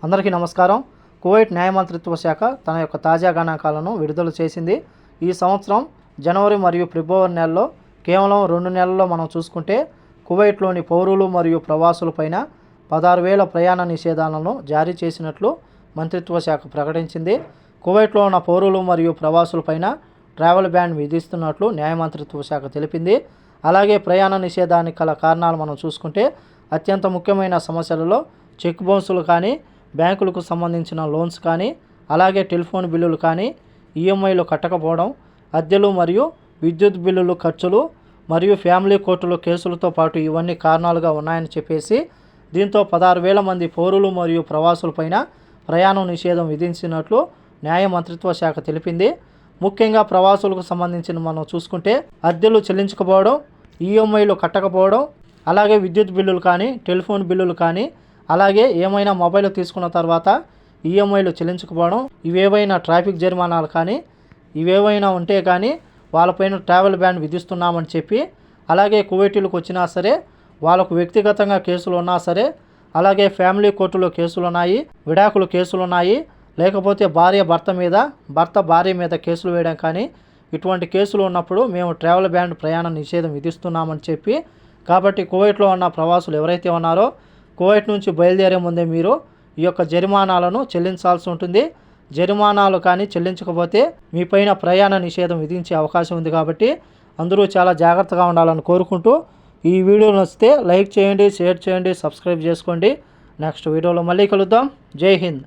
అందరికీ నమస్కారం. కువైట్ న్యాయ మంత్రిత్వ శాఖ తన యొక్క తాజా గణాంకాలను విడుదల చేసింది. ఈ సంవత్సరం జనవరి మరియు ఫిబ్రవరి నెలలో కేవలం 2 నెలల్లో మనం చూసుకుంటే కువైట్లోని పౌరులు మరియు ప్రవాసులపైన 16,000 ప్రయాణ నిషేధాలను జారీ చేసినట్లు మంత్రిత్వ శాఖ ప్రకటించింది. కువైట్లో ఉన్న పౌరులు మరియు ప్రవాసులపైన ట్రావెల్ బ్యాన్ విధిస్తున్నట్లు న్యాయ మంత్రిత్వ శాఖ తెలిపింది. అలాగే ప్రయాణ నిషేధానికి గల కారణాలు మనం చూసుకుంటే అత్యంత ముఖ్యమైన సమస్యలలో చెక్ బౌన్సులు కానీ, బ్యాంకులకు సంబంధించిన లోన్స్ కానీ, అలాగే టెలిఫోన్ బిల్లులు కానీ, ఈఎంఐలు కట్టకపోవడం, అద్దెలు మరియు విద్యుత్ బిల్లులు ఖర్చులు మరియు ఫ్యామిలీ కోర్టుల కేసులతో పాటు ఇవన్నీ కారణాలుగా ఉన్నాయని చెప్పేసి దీంతో 16,000 మంది పౌరులు మరియు ప్రవాసులపైన ప్రయాణం నిషేధం విధించినట్లు న్యాయ మంత్రిత్వ శాఖ తెలిపింది. ముఖ్యంగా ప్రవాసులకు సంబంధించిన మనం చూసుకుంటే అద్దెలు చెల్లించకపోవడం, ఈఎంఐలు కట్టకపోవడం, అలాగే విద్యుత్ బిల్లులు కానీ, టెలిఫోన్ బిల్లులు కానీ, అలాగే ఏమైనా మొబైల్ తీసుకున్న తర్వాత ఈఎంఐలు చెల్లించకపోవడం, ఇవేవైనా ట్రాఫిక్ జరిమానాలు కానీ ఇవేవైనా ఉంటే కానీ వాళ్ళపైన ట్రావెల్ బ్యాన్ విధిస్తున్నామని చెప్పి, అలాగే కువైటీలకు వచ్చినా సరే వాళ్ళకు వ్యక్తిగతంగా కేసులు ఉన్నా సరే, అలాగే ఫ్యామిలీ కోర్టులో కేసులు ఉన్నాయి, విడాకులు కేసులు ఉన్నాయి, లేకపోతే భర్త భార్య మీద కేసులు వేయడం కానీ ఇటువంటి కేసులు ఉన్నప్పుడు మేము ట్రావెల్ బ్యాన్ ప్రయాణ నిషేధం విధిస్తున్నామని చెప్పి, కాబట్టి కువైట్లో ఉన్న ప్రవాసులు ఎవరైతే ఉన్నారో కువైట్ నుంచి బయలుదేరే ముందే మీరు ఈ యొక్క జరిమానాలను చెల్లించాల్సి ఉంటుంది. జరిమానాలు కానీ చెల్లించకపోతే మీపైన ప్రయాణ నిషేధం విధించే అవకాశం ఉంది. కాబట్టి అందరూ చాలా జాగ్రత్తగా ఉండాలని కోరుకుంటూ ఈ వీడియో నచ్చితే లైక్ చేయండి, షేర్ చేయండి, సబ్స్క్రైబ్ చేసుకోండి. నెక్స్ట్ వీడియోలో మళ్ళీ కలుద్దాం. జై హింద్.